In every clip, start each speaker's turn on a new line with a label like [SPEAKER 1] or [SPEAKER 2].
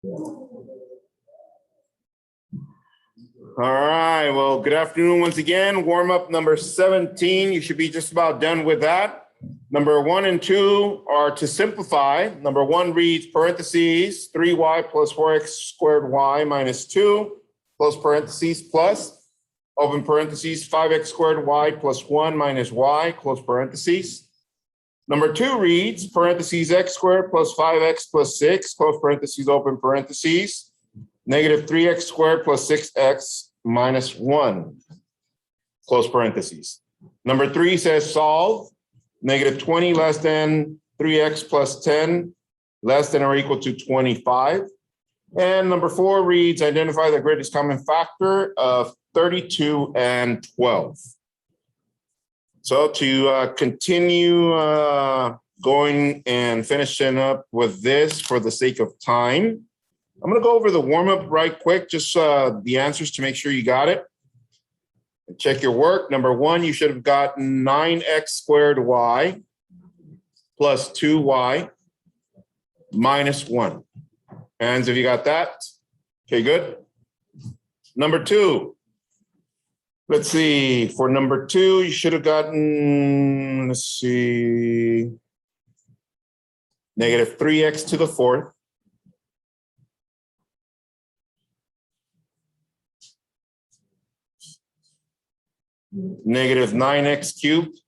[SPEAKER 1] All right, well, good afternoon once again. Warm up number 17. You should be just about done with that. Number 1 and 2 are to simplify. Number 1 reads parentheses 3y plus 4x squared y minus 2 close parentheses plus open parentheses 5x squared y plus 1 minus y close parentheses. Number 2 reads parentheses x squared plus 5x plus 6 close parentheses open parentheses negative 3x squared plus 6x minus 1 close parentheses. Number 3 says solve negative 20 less than 3x plus 10 less than or equal to 25. And number 4 reads identify the greatest common factor of 32 and 12. So to continue going and finishing up with this for the sake of time, I'm going to go over the warm-up right quick, just the answers to make sure you got it. Check your work. Number 1, you should have gotten 9x squared y plus 2y minus 1. Hands if you got that. Okay, good. Number 2. Let's see. For number 2, you should have gotten, let's see, negative 3x to the 4th. Negative 9x cubed.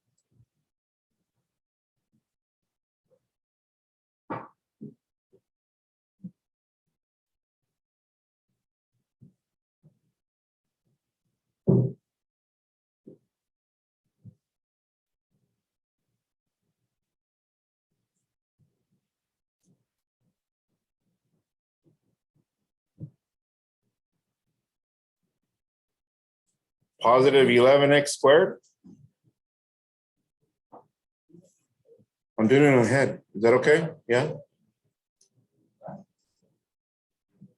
[SPEAKER 1] Positive 11x squared. I'm doing it ahead. Is that okay? Yeah.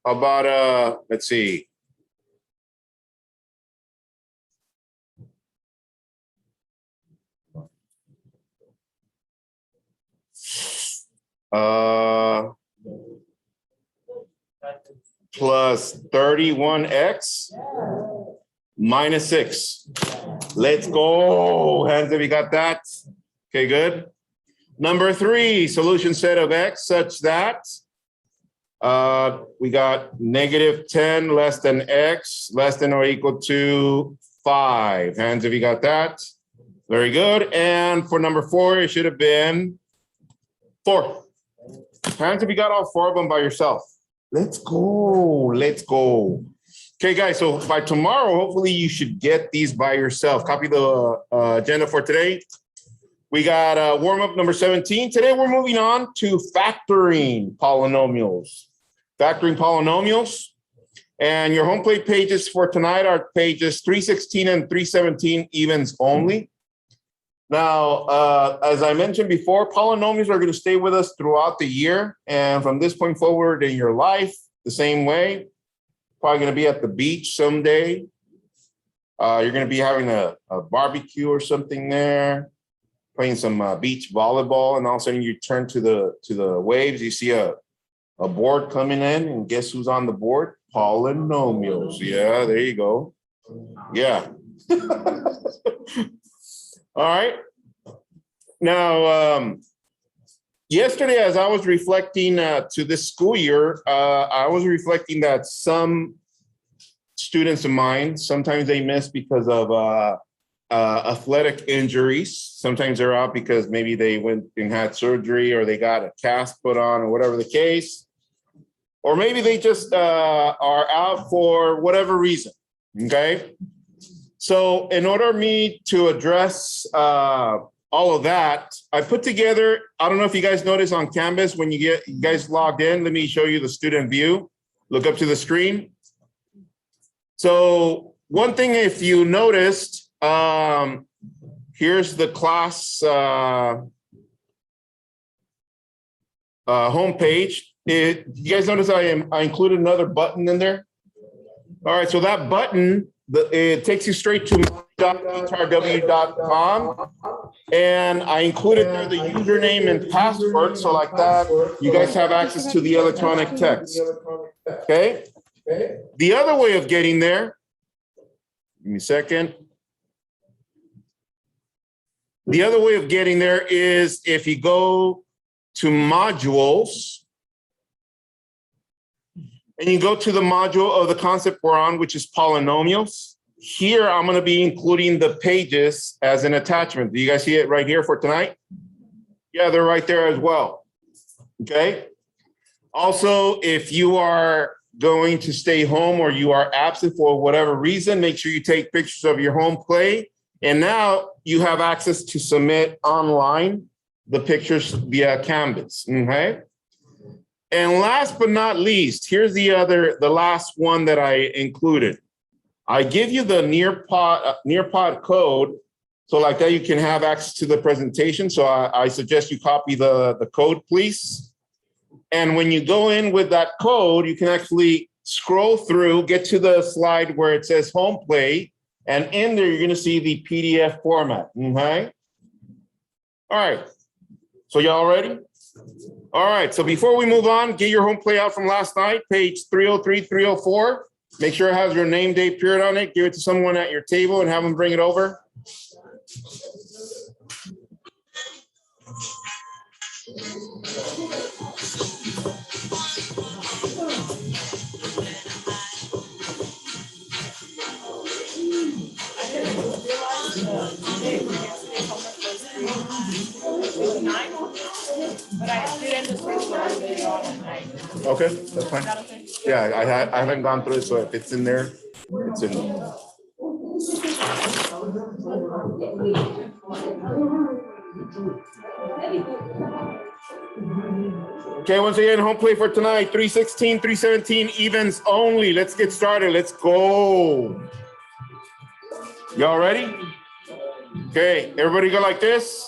[SPEAKER 1] How about let's see. Plus 31x minus 6. Let's go. Hands if you got that. Okay, good. Number 3, solution set of x such that we got negative 10 less than x less than or equal to 5. Hands if you got that. Very good. And for number 4, it should have been 4. Hands if you got all 4 of them by yourself. Let's go. Let's go. Okay, guys, so by tomorrow, hopefully you should get these by yourself. Copy the agenda for today. We got warm-up number 17. Today, we're moving on to factoring polynomials. Factoring polynomials. And your home plate pages for tonight are pages 316 and 317, evens only. Now, as I mentioned before, polynomials are going to stay with us throughout the year. And from this point forward in your life, the same way. Probably going to be at the beach someday. You're going to be having a barbecue or something there, playing some beach volleyball, and all of a sudden you turn to the waves. You see a board coming in, and guess who's on the board? Polynomials. Yeah, there you go. Yeah. All right. Now, yesterday, as I was reflecting to this school year, I was reflecting that some students of mine, sometimes they miss because of athletic injuries. Sometimes they're out because maybe they went and had surgery or they got a cast put on or whatever the case. Or maybe they just are out for whatever reason, okay? So in order for me to address all of that, I put together, I don't know if you guys notice on Canvas, when you guys logged in, let me show you the student view. Look up to the screen. So one thing, if you noticed, here's the class homepage. You guys notice I included another button in there? All right, so that button, it takes you straight to my.hrw.com. And I included there the username and password. So like that, you guys have access to the electronic text. Okay. The other way of getting there, give me a second. The other way of getting there is if you go to modules and you go to the module of the concept we're on, which is polynomials. Here, I'm going to be including the pages as an attachment. Do you guys see it right here for tonight? Yeah, they're right there as well. Okay. Also, if you are going to stay home or you are absent for whatever reason, make sure you take pictures of your home play. And now you have access to submit online the pictures via Canvas. Okay. And last but not least, here's the last one that I included. I give you the Nearpod code, so like that you can have access to the presentation. So I suggest you copy the code, please. And when you go in with that code, you can actually scroll through, get to the slide where it says home play, and in there you're going to see the PDF format. Okay. All right. So y'all ready? All right. So before we move on, get your home play out from last night, page 303, 304. Make sure it has your name, date, period on it. Give it to someone at your table and have them bring it over. Okay, that's fine. Yeah, I haven't gone through it, so if it's in there, it's in there. Okay, once again, home play for tonight, 316, 317, evens only. Let's get started. Let's go. Y'all ready? Okay, everybody go like this.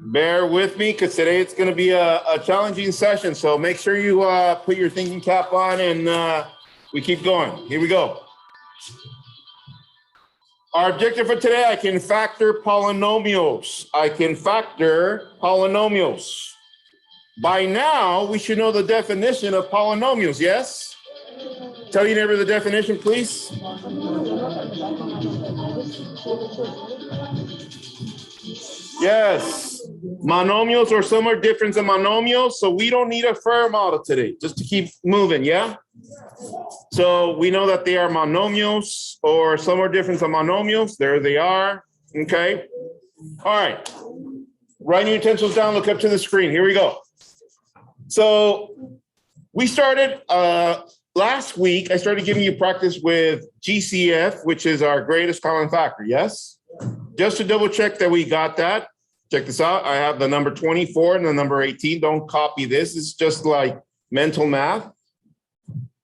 [SPEAKER 1] Bear with me because today it's going to be a challenging session. So make sure you put your thinking cap on and we keep going. Here we go. Our objective for today, I can factor polynomials. I can factor polynomials. By now, we should know the definition of polynomials, yes? Tell your neighbor the definition, please. Yes. Monomials or some are different than monomials, so we don't need a fair model today, just to keep moving, yeah? So we know that they are monomials or some are different than monomials. There they are, okay? All right. Write your utensils down, look up to the screen. Here we go. So we started last week, I started giving you practice with GCF, which is our greatest common factor, yes? Just to double check that we got that, check this out. I have the number 24 and the number 18. Don't copy this. It's just like mental math.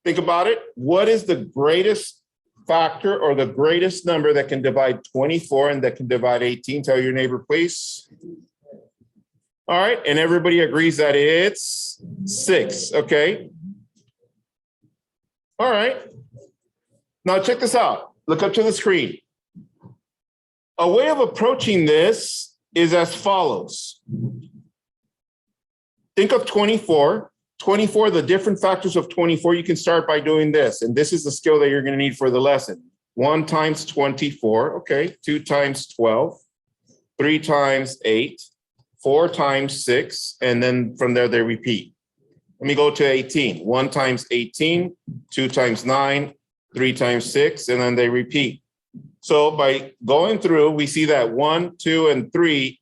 [SPEAKER 1] Think about it. What is the greatest factor or the greatest number that can divide 24 and that can divide 18? Tell your neighbor, please. All right. And everybody agrees that it's 6. Okay. All right. Now check this out. Look up to the screen. A way of approaching this is as follows. Think of 24. 24, the different factors of 24, you can start by doing this. And this is the skill that you're going to need for the lesson. 1 times 24, okay. 2 times 12, 3 times 8, 4 times 6, and then from there they repeat. Let me go to 18. 1 times 18, 2 times 9, 3 times 6, and then they repeat. So by going through, we see that 1, 2, and 3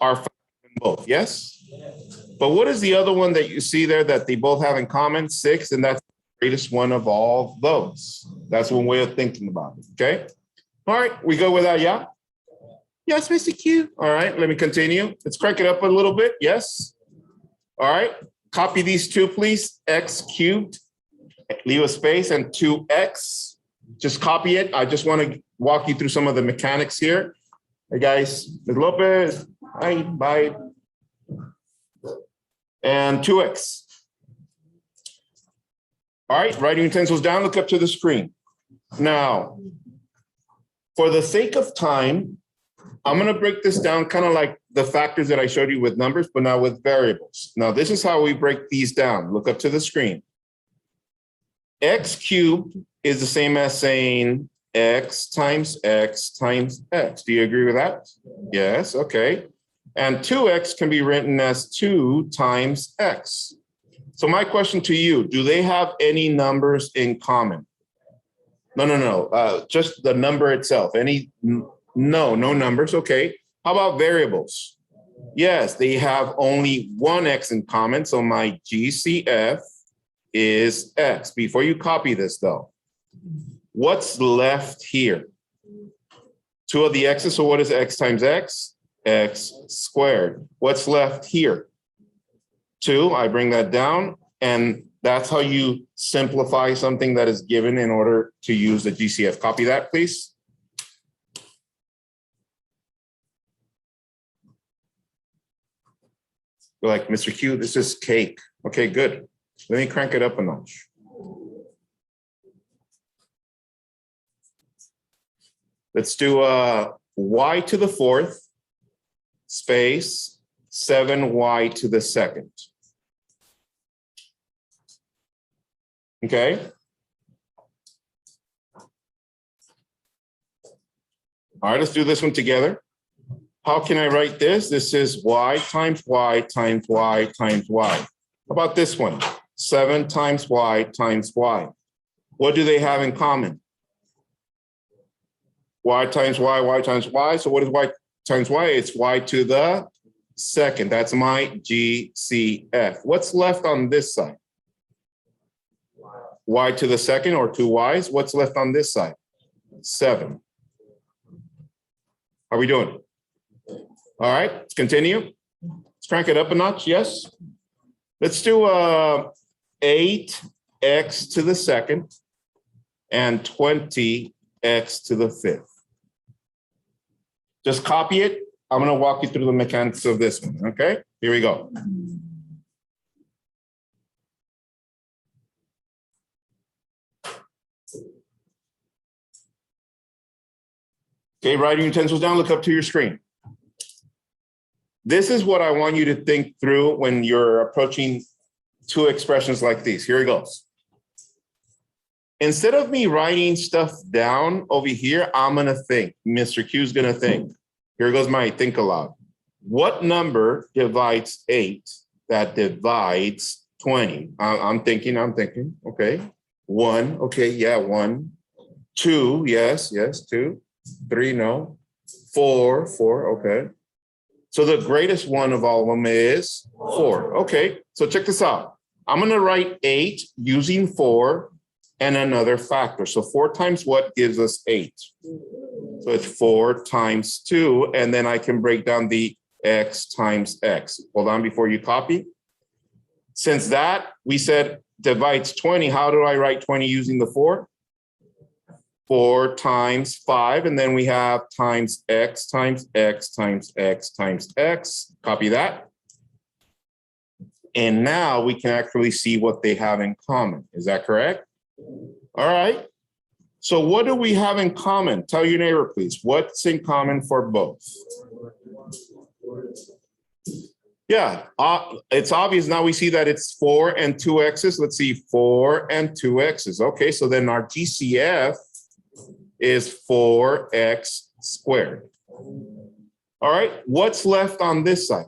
[SPEAKER 1] are factors in both, yes? But what is the other one that you see there that they both have in common? 6, and that's the greatest one of all those. That's one way of thinking about it, okay? All right, we go with that, yeah? Yes, Mr. Q. All right, let me continue. Let's crank it up a little bit, yes? All right, copy these two, please. X cubed, leave a space, and 2x. Just copy it. I just want to walk you through some of the mechanics here. Hey, guys, Ms. Lopez, hi, bye. And 2x. All right, write your utensils down, look up to the screen. Now, for the sake of time, I'm going to break this down kind of like the factors that I showed you with numbers, but now with variables. Now, this is how we break these down. Look up to the screen. X cubed is the same as saying X times X times X. Do you agree with that? Yes, okay. And 2X can be written as 2 times X. So my question to you, do they have any numbers in common? No. Just the number itself. No numbers. Okay. How about variables? Yes, they have only one X in common. So my GCF is X. Before you copy this though, what's left here? 2 of the X's. So what is X times X? X squared. What's left here? 2. I bring that down, and that's how you simplify something that is given in order to use the GCF. Copy that, please. You're like, Mr. Q, this is cake. Okay, good. Let me crank it up a notch. Let's do y to the 4th space 7y to the 2nd. Okay. All right, let's do this one together. How can I write this? This is y times y times y times y. How about this one? 7 times y times y. What do they have in common? Y times y times y. So what is y times y? It's y to the 2nd. That's my GCF. What's left on this side? Y to the 2nd, or 2 y's. What's left on this side? 7. How are we doing? All right, let's continue. Let's crank it up a notch. Yes. Let's do 8x to the 2nd and 20x to the 5th. Just copy it. I'm going to walk you through the mechanics of this one. Okay, here we go. Okay, writing utensils down, look up to your screen. This is what I want you to think through when you're approaching two expressions like these. Here it goes. Instead of me writing stuff down over here, I'm going to think. Mr. Q's going to think. Here goes my think aloud. What number divides 8 that divides 20? I'm thinking. Okay. 1. Okay, yeah, 1. 2, yes, 2. 3, no. 4, okay. So the greatest one of all of them is 4. Okay, so check this out. I'm going to write 8 using 4 and another factor. So 4 times what gives us 8? So it's 4 times 2, and then I can break down the x times x. Hold on before you copy. Since that, we said divides 20, how do I write 20 using the 4? 4 times 5, and then we have times x times x times x times x. Copy that. And now we can actually see what they have in common. Is that correct? All right. So what do we have in common? Tell your neighbor, please. What's in common for both? Yeah, it's obvious now we see that it's 4 and 2 x's. Let's see, 4 and 2 x's. Okay, so then our GCF is 4x squared. All right, what's left on this side?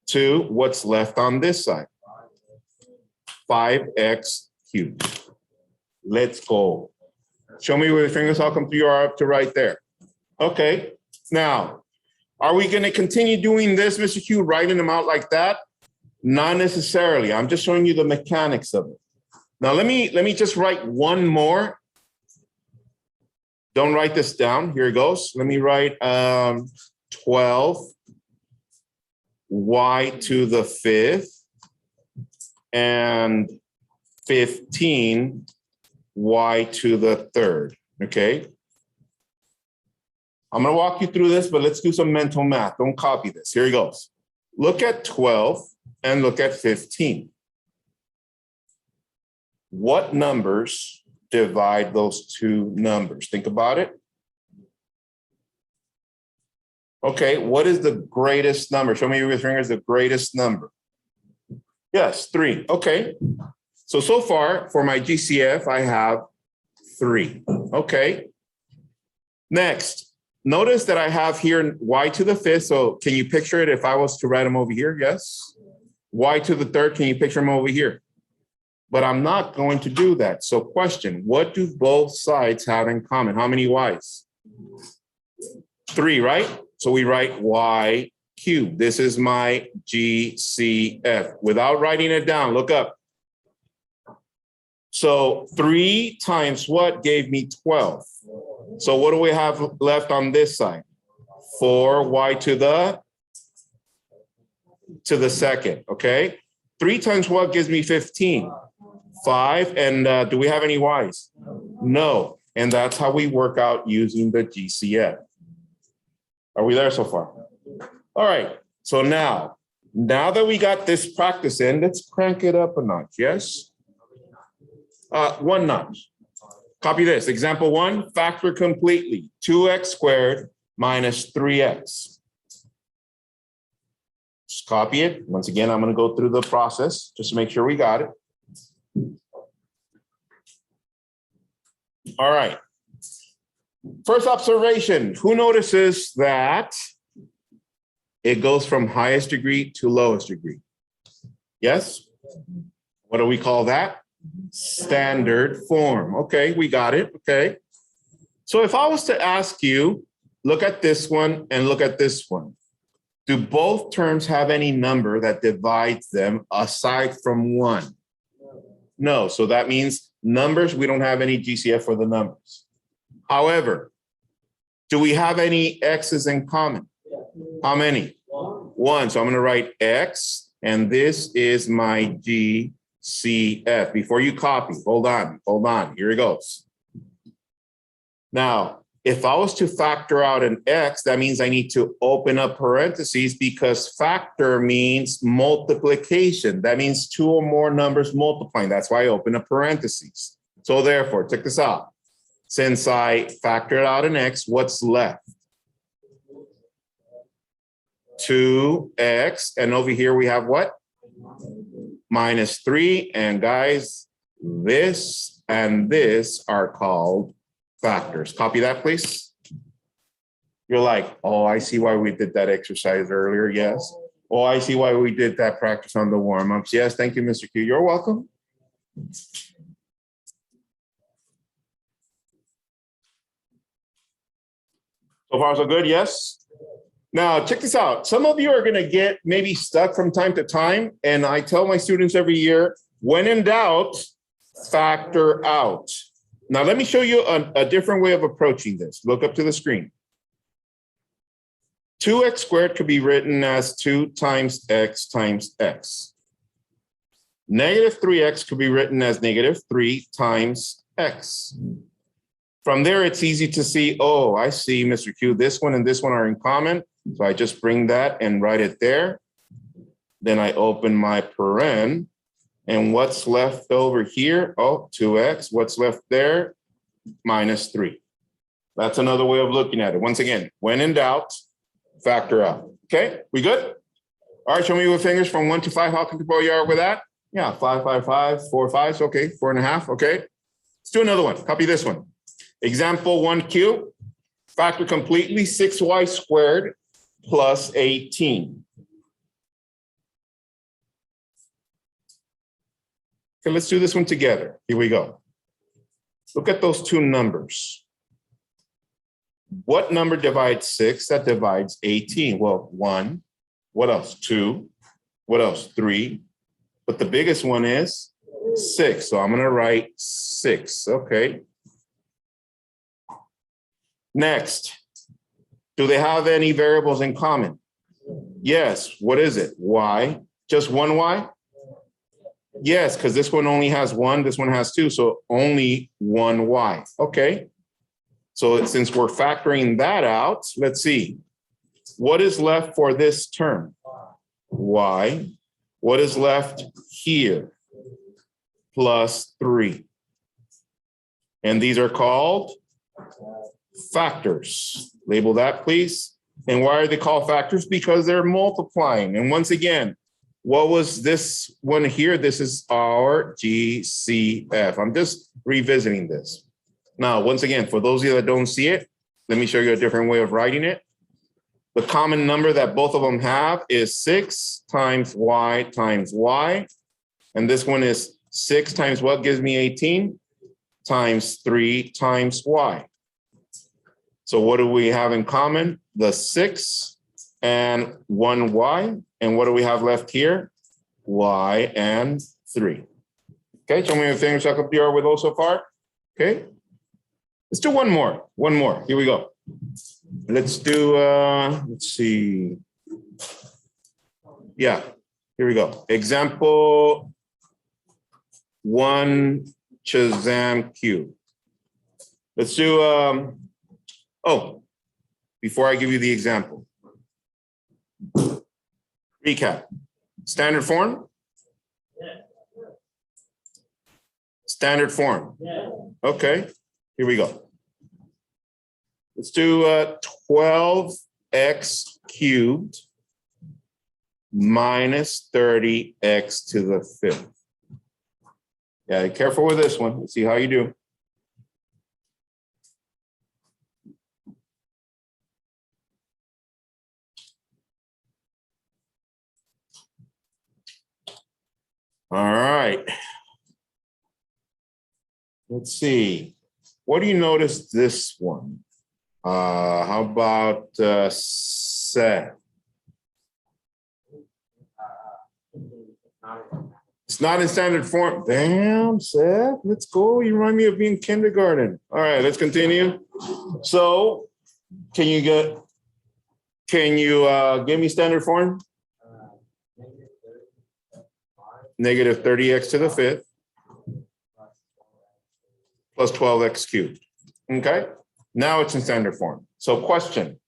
[SPEAKER 1] 2. What's left on this side? 5x cubed. Let's go. Show me where the fingers all come through. You are up to right there. Okay, now, are we going to continue doing this, Mr. Q, writing them out like that? Not necessarily. I'm just showing you the mechanics of it. Now, let me just write one more. Don't write this down. Here it goes. Let me write 12 y to the 5th and 15 y to the 3rd. Okay. I'm going to walk you through this, but let's do some mental math. Don't copy this. Here he goes. Look at 12 and look at 15. What numbers divide those two numbers? Think about it. Okay, what is the greatest number? Show me with your fingers the greatest number. Yes, 3. Okay. So far for my GCF, I have 3. Okay. Next, notice that I have here y to the 5th. So can you picture it if I was to write them over here? Yes. Y to the 3rd, can you picture them over here? But I'm not going to do that. So question, what do both sides have in common? How many y's? 3, right? So we write y cubed. This is my GCF. Without writing it down, look up. So 3 times what gave me 12? So what do we have left on this side? 4y to the 2nd, okay? 3 times what gives me 15? 5, and do we have any y's? No, and that's how we work out using the GCF. Are we there so far? All right, so now that we got this practice in, let's crank it up a notch, yes? 1 notch. Copy this. Example 1, factor completely. 2x squared minus 3x. Just copy it. Once again, I'm going to go through the process just to make sure we got it. All right. First observation. Who notices that it goes from highest degree to lowest degree? Yes? What do we call that? Standard form. Okay, we got it. Okay. So if I was to ask you, look at this one and look at this one. Do both terms have any number that divides them aside from 1? No. So that means numbers, we don't have any GCF for the numbers. However, do we have any x's in common? How many? 1. So I'm going to write x, and this is my GCF. Before you copy, hold on. Here it goes. Now, if I was to factor out an x, that means I need to open up parentheses because factor means multiplication. That means 2 or more numbers multiplying. That's why I open up parentheses. So therefore, check this out. Since I factored out an x, what's left? 2x, and over here we have what? Minus 3, and guys, this and this are called factors. Copy that, please. You're like, oh, I see why we did that exercise earlier. Yes. Oh, I see why we did that practice on the warm-ups. Yes, thank you, Mr. Q. You're welcome. So far, so good, yes? Now, check this out. Some of you are going to get maybe stuck from time to time, and I tell my students every year, when in doubt, factor out. Now, let me show you a different way of approaching this. Look up to the screen. 2x squared could be written as 2 times x times x. Negative 3x could be written as negative 3 times x. From there, it's easy to see, oh, I see, Mr. Q, this one and this one are in common. So I just bring that and write it there. Then I open my paren. And what's left over here? Oh, 2x. What's left there? Minus 3. That's another way of looking at it. Once again, when in doubt, factor out. Okay, we good? All right, show me with fingers from 1 to 5. How comfortable you are with that? Yeah, 5, 5, 5, 4, 5. Okay, 4.5. Okay, let's do another one. Copy this one. Example 1Q, factor completely 6y squared plus 18. Okay, let's do this one together. Here we go. Look at those two numbers. What number divides 6? That divides 18. Well, 1. What else? 2. What else? 3. But the biggest one is 6. So I'm going to write 6. Okay. Next, do they have any variables in common? Yes. What is it? Y. Just one y? Yes, because this one only has 1, this one has 2, so only one y. Okay. So since we're factoring that out, let's see. What is left for this term? Y. What is left here? Plus 3. And these are called factors. Label that, please. And why are they called factors? Because they're multiplying. And once again, what was this one here? This is our GCF. I'm just revisiting this. Now, once again, for those of you that don't see it, let me show you a different way of writing it. The common number that both of them have is 6 times y. And this one is 6 times what gives me 18? Times 3 times y. So what do we have in common? The 6 and 1y. And what do we have left here? Y and 3. Okay, show me your fingers up you are with those so far. Okay, let's do one more. One more. Here we go. Let's do, let's see. Yeah, here we go. Example 1 Shazam cube. Let's do, oh, before I give you the example. Recap. Standard form? Standard form. Okay, here we go. Let's do 12x cubed minus 30x to the 5th. Yeah, be careful with this one. Let's see how you do. All right. Let's see. What do you notice this one? How about Seth? It's not in standard form. Damn, Seth, let's go. You remind me of being kindergarten. All right, let's continue. So, can you give me standard form? Negative 30x to the 5th plus 12x cubed. Okay, now it's in standard form. So question,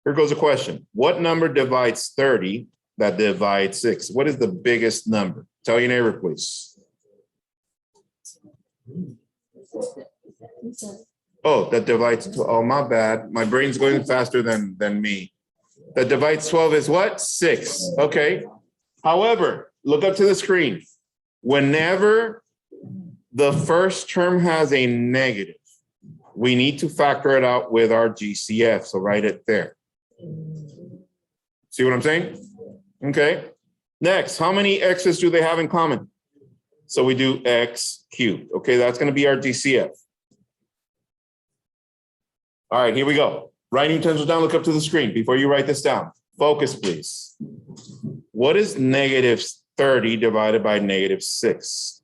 [SPEAKER 1] here goes a question. What number divides 30 that divides 6? What is the biggest number? Tell your neighbor, please. Oh, that divides, oh, my bad. My brain's going faster than me. That divides 12 is what? 6, okay. However, look up to the screen. Whenever the first term has a negative, we need to factor it out with our GCF. So write it there. See what I'm saying? Okay. Next, how many x's do they have in common? So we do x cubed. Okay, that's going to be our GCF. All right, here we go. Writing utensils down, look up to the screen before you write this down. Focus, please. What is negative 30 divided by negative 6?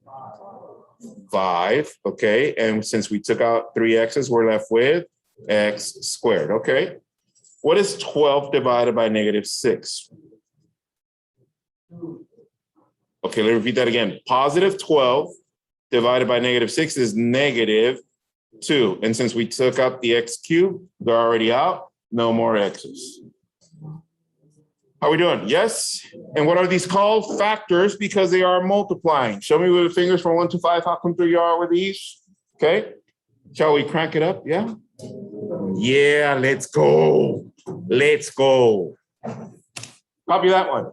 [SPEAKER 1] 5, okay. And since we took out 3 x's, we're left with x squared, okay. What is 12 divided by negative 6? Okay, let me repeat that again. Positive 12 divided by negative 6 is negative 2. And since we took out the x cubed, they're already out. No more x's. How are we doing? Yes. And what are these called? Factors, because they are multiplying. Show me with the fingers from 1 to 5. How come you are with these? Okay. Shall we crank it up? Yeah. Yeah, let's go. Let's go. Copy that one.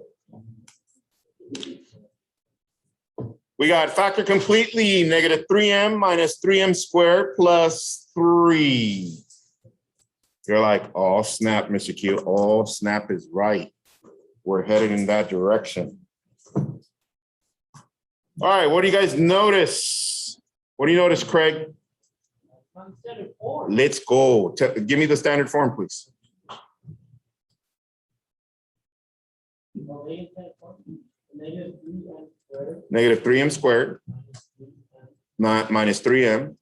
[SPEAKER 1] We got factor completely, negative 3m minus 3m squared plus 3. You're like, oh, snap, Mr. Q. Oh, snap is right. We're headed in that direction. All right, what do you guys notice? What do you notice, Craig? Let's go. Give me the standard form, please. Negative 3m squared minus 3m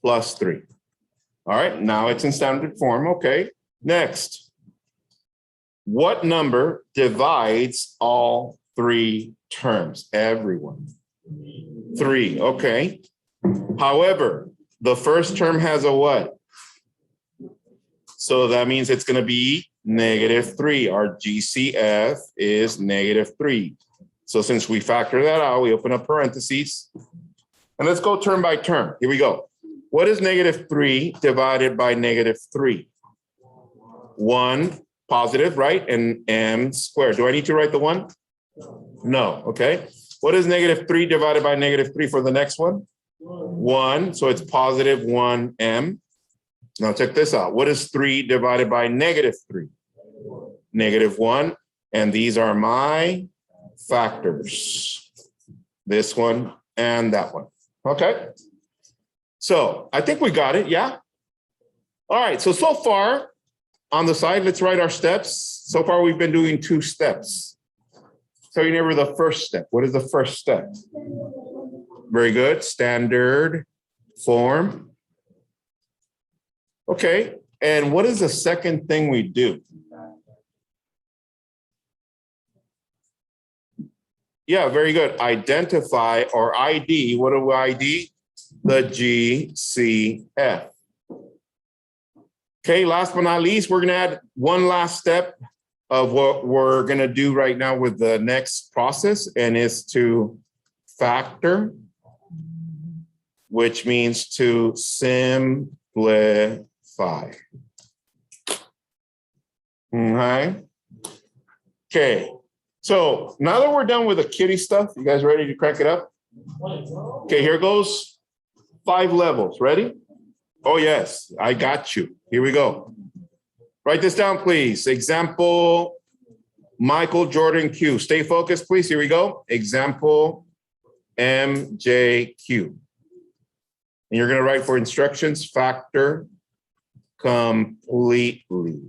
[SPEAKER 1] plus 3. All right, now it's in standard form. Okay, next. What number divides all 3 terms? Everyone. 3, okay. However, the first term has a what? So that means it's going to be negative 3. Our GCF is negative 3. So since we factor that out, we open up parentheses. And let's go term by term. Here we go. What is negative 3 divided by negative 3? 1 positive, right? And m squared. Do I need to write the 1? No. Okay. What is negative 3 divided by negative 3 for the next one? 1. So it's positive 1m. Now check this out. What is 3 divided by negative 3? Negative 1. And these are my factors. This one and that one. Okay. So I think we got it. Yeah. All right. So far on the side, let's write our steps. So far, we've been doing 2 steps. So you remember the first step. What is the first step? Very good. Standard form. Okay. And what is the second thing we do? Yeah, very good. Identify or ID. What do we ID? The GCF. Okay, last but not least, we're going to add one last step of what we're going to do right now with the next process, and is to factor, which means to simplify. Okay. So now that we're done with the kitty stuff, you guys ready to crank it up? Okay, here goes 5 levels. Ready? Oh, yes, I got you. Here we go. Write this down, please. Example, Michael Jordan Q. Stay focused, please. Here we go. Example, MJQ. And you're going to write for instructions, factor completely.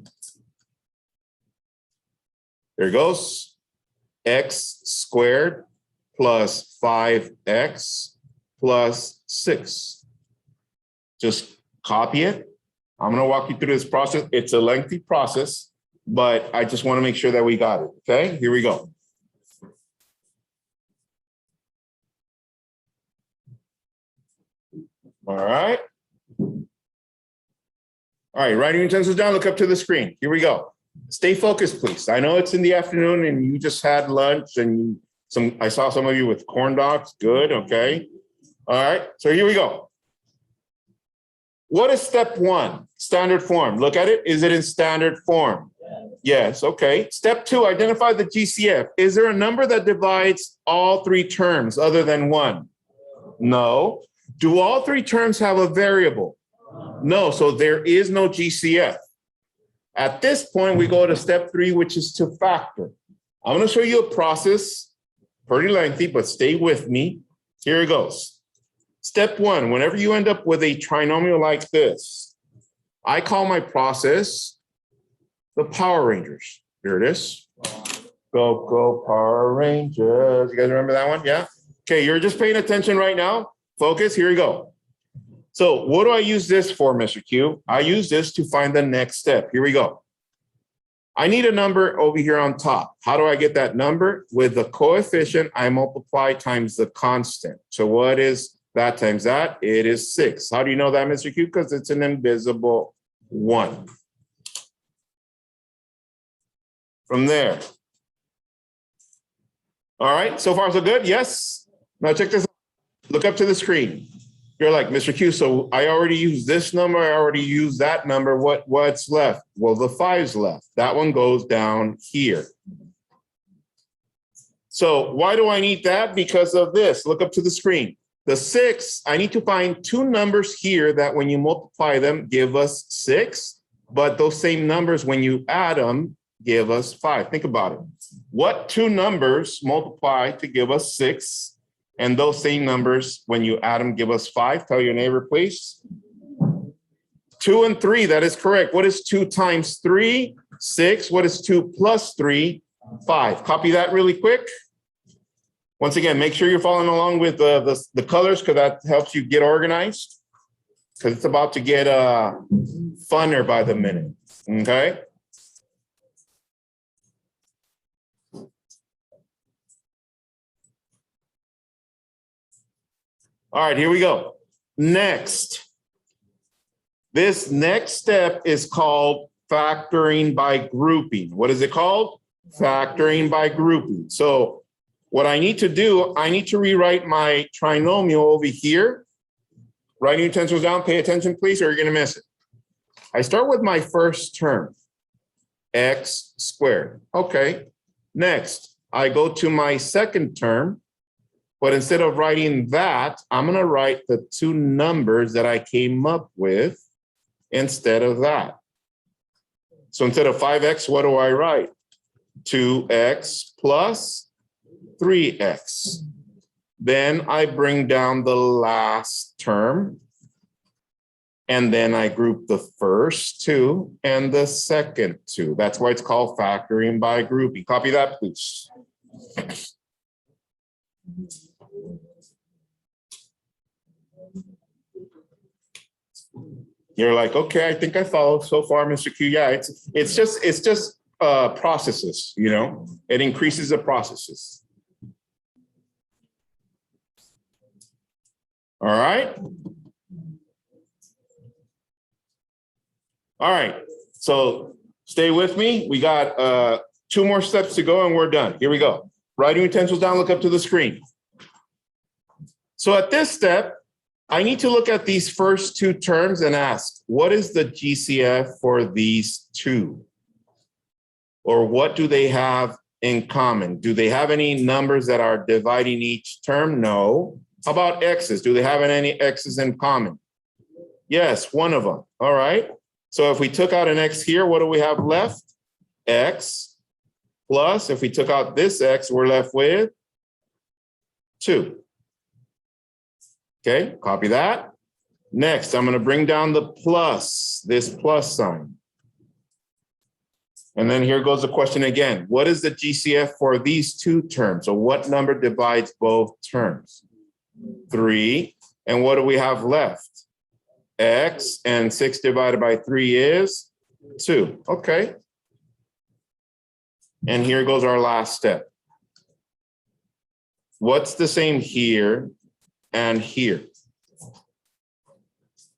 [SPEAKER 1] There it goes. X squared plus 5x plus 6. Just copy it. I'm going to walk you through this process. It's a lengthy process, but I just want to make sure that we got it. Okay, here we go. All right. All right, writing utensils down, look up to the screen. Here we go. Stay focused, please. I know it's in the afternoon and you just had lunch and I saw some of you with corn dogs. Good, okay. All right, so here we go. What is step 1? Standard form. Look at it. Is it in standard form? Yes, okay. Step 2, identify the GCF. Is there a number that divides all 3 terms other than 1? No. Do all 3 terms have a variable? No, so there is no GCF. At this point, we go to step 3, which is to factor. I'm going to show you a process, pretty lengthy, but stay with me. Here it goes. Step 1, whenever you end up with a trinomial like this, I call my process the Power Rangers. Here it is. Go, go, Power Rangers. You guys remember that one? Yeah? Okay, you're just paying attention right now. Focus, here we go. So what do I use this for, Mr. Q? I use this to find the next step. Here we go. I need a number over here on top. How do I get that number? With the coefficient, I multiply times the constant. So what is that times that? It is 6. How do you know that, Mr. Q? Because it's an invisible 1. From there. All right, so far so good? Yes? Now check this out. Look up to the screen. You're like, Mr. Q, so I already used this number. I already used that number. What's left? Well, the 5's left. That one goes down here. So why do I need that? Because of this. Look up to the screen. The 6, I need to find 2 numbers here that when you multiply them, give us 6. But those same numbers, when you add them, give us 5. Think about it. What 2 numbers multiply to give us 6? And those same numbers, when you add them, give us 5. Tell your neighbor, please. 2 and 3, that is correct. What is 2 times 3? 6. What is 2 plus 3? 5. Copy that really quick. Once again, make sure you're following along with the colors, because that helps you get organized. Because it's about to get funner by the minute, okay? All right, here we go. Next. This next step is called factoring by grouping. What is it called? Factoring by grouping. So what I need to do, I need to rewrite my trinomial over here. Writing utensils down, pay attention, please, or you're going to miss it. I start with my first term. x squared. Okay, next, I go to my second term, but instead of writing that, I'm going to write the two numbers that I came up with instead of that. So instead of 5x, what do I write? 2x plus 3x. Then I bring down the last term, and then I group the first two and the second two. That's why it's called factoring by grouping. Copy that, please. You're like, okay, I think I follow so far, Mr. Q. Yeah, it's just processes, you know, it increases the processes. All right. All right, so stay with me. We got 2 more steps to go and we're done. Here we go. Writing utensils down, look up to the screen. So at this step, I need to look at these first 2 terms and ask, what is the GCF for these 2? Or what do they have in common? Do they have any numbers that are dividing each term? No. How about x's? Do they have any x's in common? Yes, one of them. All right. So if we took out an x here, what do we have left? X plus, if we took out this x, we're left with 2. Okay, copy that. Next, I'm going to bring down the plus, this plus sign. And then here goes the question again. What is the GCF for these 2 terms? So what number divides both terms? 3. And what do we have left? X, and 6 divided by 3 is 2. Okay. And here goes our last step. What's the same here and here?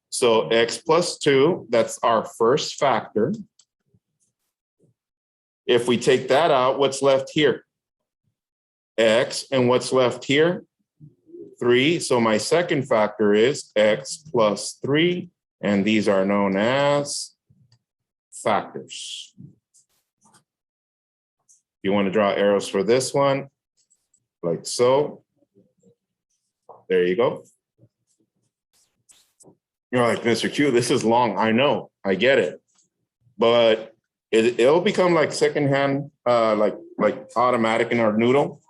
[SPEAKER 1] So x plus 2, that's our first factor. If we take that out, what's left here? X, and what's left here? 3. So my second factor is x plus 3, and these are known as factors. You want to draw arrows for this one, like so. There you go. You're like, Mr. Q, this is long. I know, I get it. But it'll become like secondhand, like automatic in our noodle.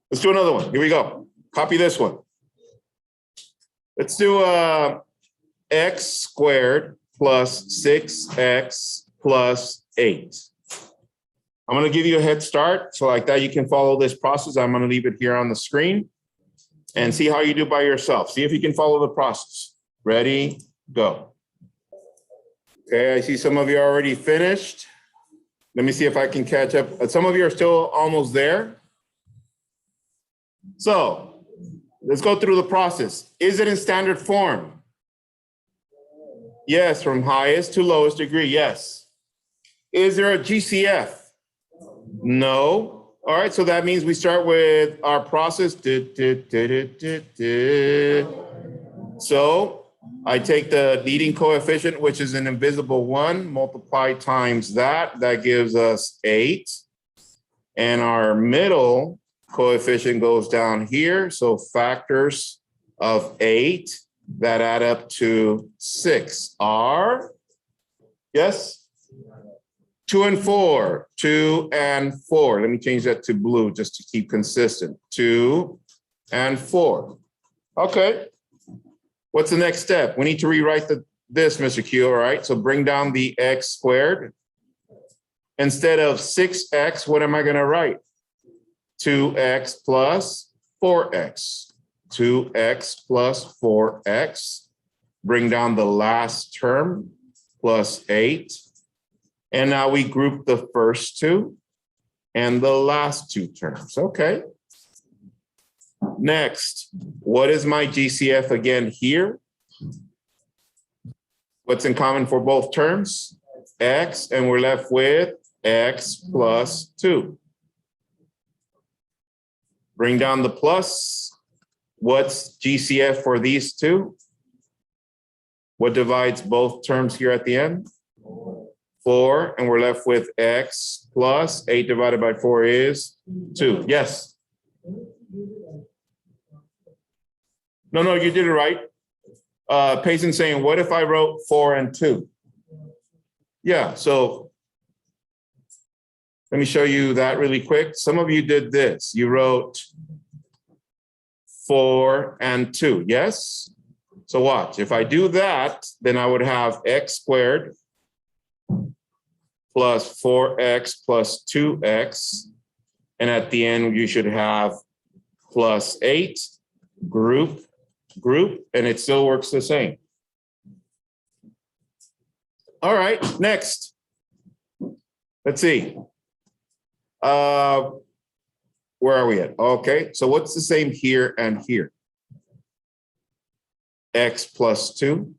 [SPEAKER 1] Let's do another one. Here we go. Copy this one. Let's do x squared plus 6x plus 8. I'm going to give you a head start. So like that, you can follow this process. I'm going to leave it here on the screen and see how you do by yourself. See if you can follow the process. Ready, go. Okay, I see some of you are already finished. Let me see if I can catch up. Some of you are still almost there. So let's go through the process. Is it in standard form? Yes, from highest to lowest degree, yes. Is there a GCF? No. All right, so that means we start with our process. So I take the leading coefficient, which is an invisible 1, multiply times that. That gives us 8. And our middle coefficient goes down here. So factors of 8 that add up to 6 are, yes, 2 and 4, 2 and 4. Let me change that to blue just to keep consistent. 2 and 4. Okay. What's the next step? We need to rewrite this, Mr. Q, all right? So bring down the x squared. Instead of 6x, what am I going to write? 2x plus 4x. 2x plus 4x. Bring down the last term, plus 8. And now we group the first 2 and the last 2 terms. Okay. Next, what is my GCF again here? What's in common for both terms? X, and we're left with x plus 2. Bring down the plus. What's GCF for these 2? What divides both terms here at the end? 4, and we're left with x plus 8 divided by 4 is 2. Yes. No, you did it right. Payson saying, what if I wrote 4 and 2? Yeah, so let me show you that really quick. Some of you did this. You wrote 4 and 2, yes? So watch, if I do that, then I would have x squared plus 4x plus 2x. And at the end, you should have plus 8, group, and it still works the same. All right, next. Let's see. Where are we at? Okay, so what's the same here and here? X plus 2.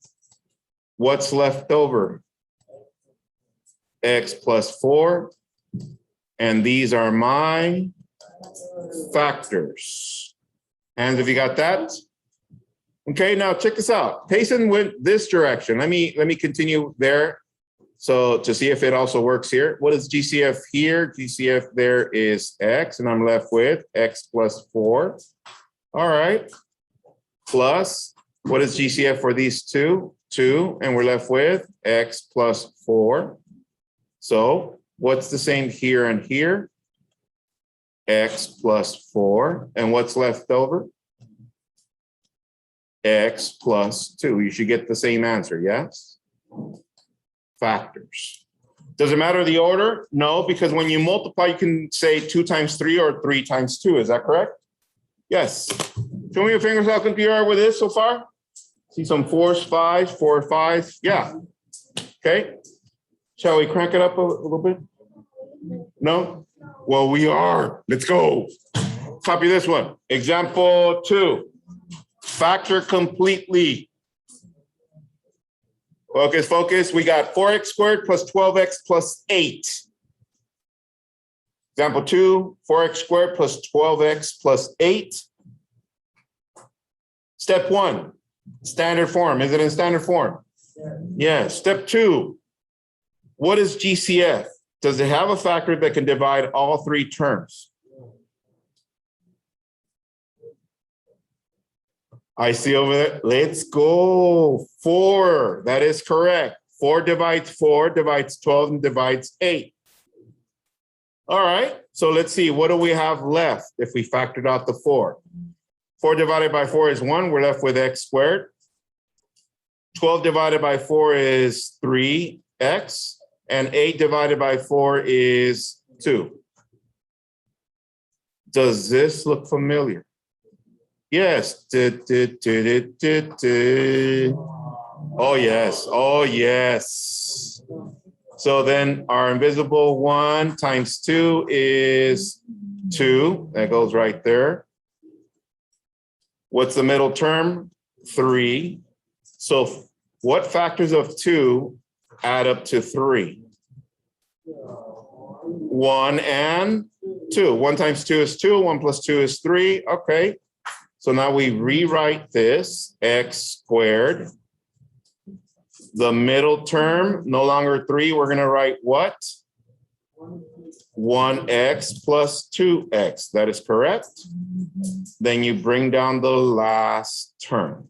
[SPEAKER 1] What's left over? X plus 4. And these are my factors. And have you got that? Okay, now check this out. Payson went this direction. Let me continue there. So to see if it also works here. What is GCF here? GCF there is x, and I'm left with x plus 4. All right. Plus, what is GCF for these two? 2, and we're left with x plus 4. So what's the same here and here? X plus 4. And what's left over? X plus 2. You should get the same answer, yes? Factors. Does it matter the order? No, because when you multiply, you can say 2 times 3 or 3 times 2. Is that correct? Yes. Show me your fingers how good you are with this so far. See some 4s, 5s, 4, 5s. Yeah. Okay. Shall we crank it up a little bit? No? Well, we are. Let's go. Copy this one. Example 2. Factor completely. Focus, focus. We got 4x squared plus 12x plus 8. Example 2, 4x squared plus 12x plus 8. Step 1, standard form. Is it in standard form? Yeah. Step 2, what is GCF? Does it have a factor that can divide all 3 terms? I see over there. Let's go. 4. That is correct. 4 divides 12 and divides 8. All right. So let's see. What do we have left if we factored out the 4? 4 divided by 4 is 1. We're left with x squared. 12 divided by 4 is 3x. And 8 divided by 4 is 2. Does this look familiar? Yes. Oh, yes. Oh, yes. So then our invisible 1 times 2 is 2. That goes right there. What's the middle term? 3. So what factors of 2 add up to 3? 1 and 2. 1 times 2 is 2. 1 plus 2 is 3. Okay. So now we rewrite this, x squared. The middle term, no longer 3, we're going to write what? 1x plus 2x. That is correct. Then you bring down the last term.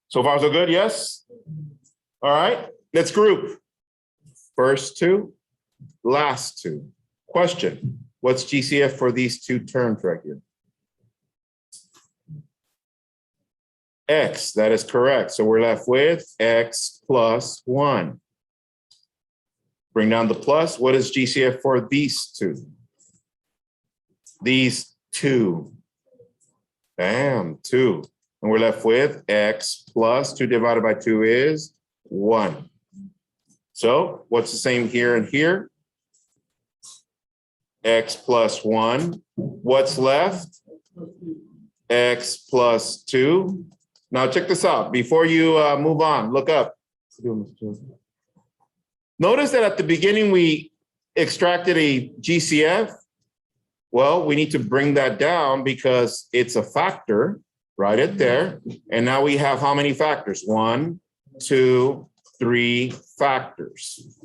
[SPEAKER 1] So far, so good, yes? All right, let's group. First 2, last 2. Question. What's GCF for these 2 terms right here? X, that is correct. So we're left with x plus 1. Bring down the plus. What is GCF for these 2? These 2. Bam, 2. And we're left with x plus 2 divided by 2 is 1. So what's the same here and here? X plus 1. What's left? X plus 2. Now check this out. Before you move on, look up. Notice that at the beginning we extracted a GCF. Well, we need to bring that down because it's a factor. Write it there. And now we have how many factors? 1, 2, 3 factors.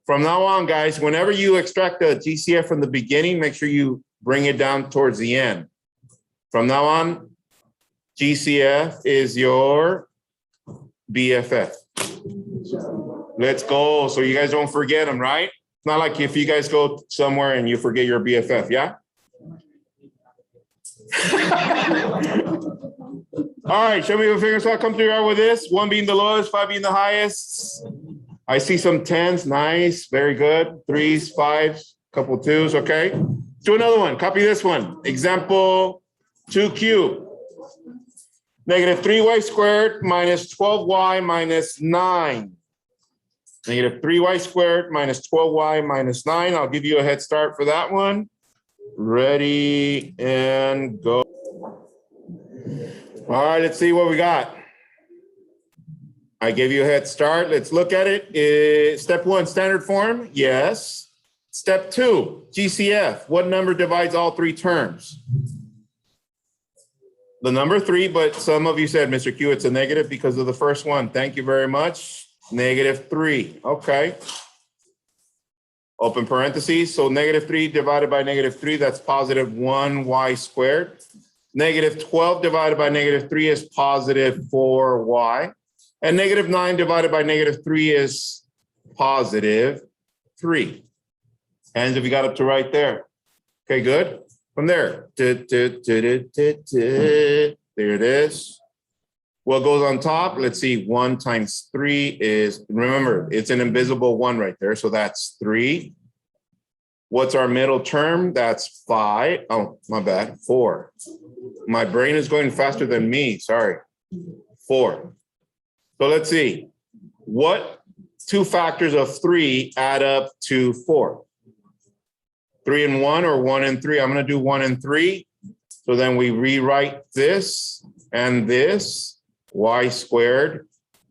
[SPEAKER 1] From now on, guys, whenever you extract a GCF from the beginning, make sure you bring it down towards the end. From now on, GCF is your BFF. Let's go. So you guys don't forget them, right? It's not like if you guys go somewhere and you forget your BFF, yeah? All right, show me your fingers. So I'll come through with this. 1 being the lowest, 5 being the highest. I see some 10s. Nice, very good. 3s, 5s, couple 2s. Okay. Do another one. Copy this one. Example 2 cubed. Negative 3y squared minus 12y minus 9. Negative 3y squared minus 12y minus 9. I'll give you a head start for that one. Ready and go. All right, let's see what we got. I gave you a head start. Let's look at it. Step 1, standard form. Yes. Step 2, GCF. What number divides all 3 terms? The number 3, but some of you said, Mr. Q, it's a negative because of the first one. Thank you very much. Negative 3. Okay. Open parentheses. So negative 3 divided by negative 3, that's positive 1y squared. Negative 12 divided by negative 3 is positive 4y. And negative 9 divided by negative 3 is positive 3. Hands if you got up to right there. Okay, good. From there. There it is. What goes on top? Let's see. 1 times 3 is, remember, it's an invisible 1 right there. So that's 3. What's our middle term? That's 5. Oh, my bad. 4. My brain is going faster than me. Sorry. 4. So let's see. What 2 factors of 3 add up to 4? 3 and 1 or 1 and 3? I'm going to do 1 and 3. So then we rewrite this and this, y squared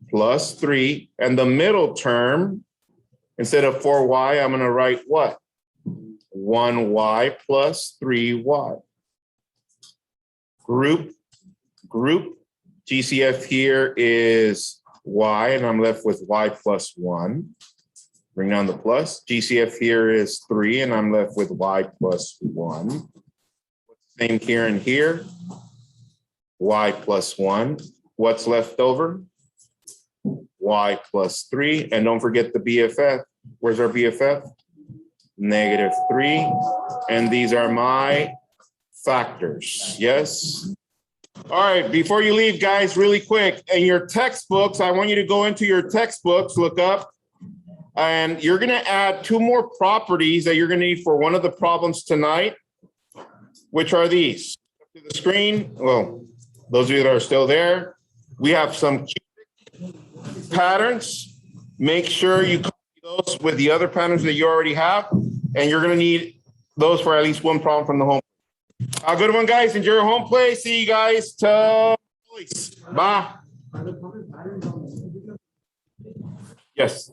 [SPEAKER 1] plus 3. And the middle term, instead of 4y, I'm going to write what? 1y plus 3y. Group. GCF here is y, and I'm left with y plus 1. Bring down the plus. GCF here is 3, and I'm left with y plus 1. Same here and here. Y plus 1. What's left over? Y plus 3. And don't forget the BFF. Where's our BFF? Negative 3. And these are my factors. Yes? All right, before you leave, guys, really quick, in your textbooks, I want you to go into your textbooks, look up, and you're going to add 2 more properties that you're going to need for one of the problems tonight, which are these. To the screen, well, those of you that are still there, we have some cubic patterns. Make sure you copy those with the other patterns that you already have, and you're going to need those for at least one problem from the home. Good one, guys. Enjoy your home play. See you guys tomorrow. Bye. Yes.